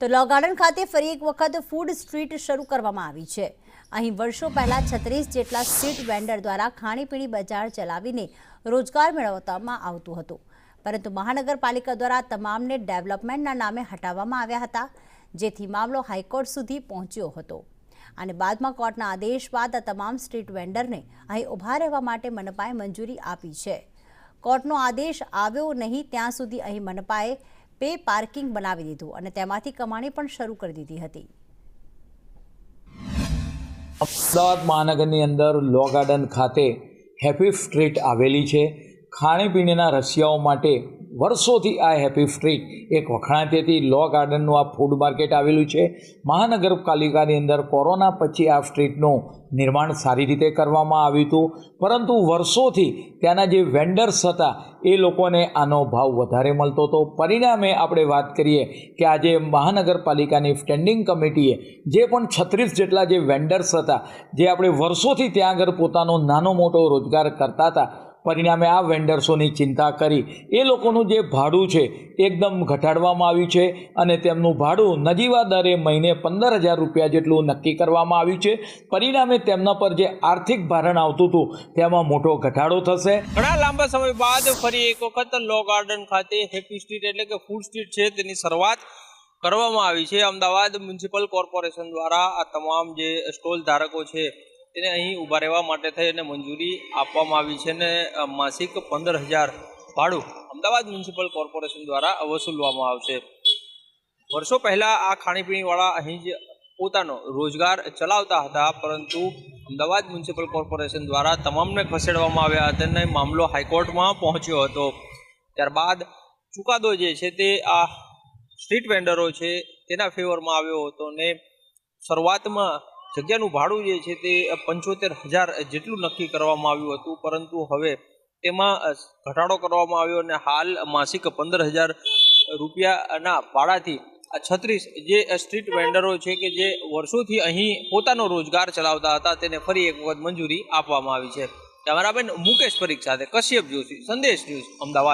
તો લો ગાર્ડન ખાતે ફરી એક વખત ફૂડ સ્ટ્રીટ શરૂ કરવામાં આવી છે। અહીં વર્ષો પહેલા 36 જેટલા સ્ટ્રીટ વેન્ડર દ્વારા ખાણીપીણી બજાર ચલાવીને રોજગાર મેળવવામાં આવતું હતું, પરંતુ મહાનગરપાલિકા દ્વારા તમામને ડેવલપમેન્ટના નામે હટાવવામાં આવ્યા હતા, જેથી મામલો હાઈકોર્ટ સુધી પહોંચ્યો હતો અને બાદમાં કોર્ટના આદેશ બાદ આ તમામ સ્ટ્રીટ વેન્ડરને અહીં ઊભા રહેવા માટે મનપાએ મંજૂરી આપી છે। કોર્ટનો આદેશ આવ્યો નહીં ત્યાં સુધી અહીં મનપાએ पे पार्किंग बनावी दीधुं अने तेमांथी कमाणी पण शरू करी दीधी हती। अमदावाद महानगरनी अंदर लो गार्डन खाते हेपी स्ट्रीट आवेली छे। खाणीपीणीना रसियाओ माटे वर्षोथी आ हेपी स्ट्रीट एक वखणाती हती। लो गार्डननुं आ फूड मार्केट आवेलुं छे। महानगरपालिकानी अंदर कोरोना पछी आ स्ट्रीटनुं निर्माण सारी रीते करवामां आव्युं हतुं, परंतु वर्षोथी त्याना जे वेन्डर्स हता ए लोकोने आनो भाव वधारे मळतो हतो। परिणामे आपणे वात करीए के आजे महानगरपालिकानी स्टेन्डिंग कमिटीए जे पण 36 जेटला जे वेन्डर्स हता जे आपणे वर्षोथी त्यां आगळ पोतानो नानो मोटो रोजगार करता हता, परिणामे आ वेन्डर्सोनी चिंता करी ए लोकोनुं जे भाडुं छे एकदम घटाडवामां आव्युं छे अने तेमनुं भाडुं नजीवा दरे महीने 15,000 रूपिया जेटलुं नक्की करवामां आव्युं छे। परिणामे तेमना पर जे आर्थिक भारण आवतुं हतुं तेमां मोटो घटाडो थशे। घणा लांबा समय बाद फरी एक वखत लो गार्डन खाते हेपी स्ट्रीट एटले के फूड स्ट्रीट छे तेनी शरूआत करवामां आवी छे। अमदावाद म्युनिसिपल कॉर्पोरेशन द्वारा आ तमाम जे स्टॉल धारको छे તેને અહીં ઊભા રહેવા માટે થઈ અને મંજૂરી આપવામાં આવી છે અને માસિક 15,000 ભાડું અમદાવાદ મ્યુનિસિપલ કોર્પોરેશન દ્વારા વસૂલવામાં આવશે। વર્ષો પહેલાં આ ખાણીપીણીવાળા અહીં જ પોતાનો રોજગાર ચલાવતા હતા, પરંતુ અમદાવાદ મ્યુનિસિપલ કોર્પોરેશન દ્વારા તમામને ખસેડવામાં આવ્યા હતા અને મામલો હાઈકોર્ટમાં પહોંચ્યો હતો। ત્યારબાદ ચુકાદો જે છે તે આ સ્ટ્રીટ વેન્ડરો છે તેના ફેવરમાં આવ્યો હતો અને શરૂઆતમાં જગ્યાનું ભાડું જે છે તે 75,000 જેટલું નક્કી કરવામાં આવ્યું હતું, પરંતુ હવે તેમાં ઘટાડો કરવામાં આવ્યો અને હાલ માસિક 15,000 રૂપિયાના ભાડાથી આ 36 જે સ્ટ્રીટ વેન્ડરો છે કે જે વર્ષોથી અહીં પોતાનો રોજગાર ચલાવતા હતા તેને ફરી એક વખત મંજૂરી આપવામાં આવી છે। કેમેરામેન મુકેશ પરીખ સાથે કશ્યપ જોશી, સંદેશ ન્યૂઝ, અમદાવાદ।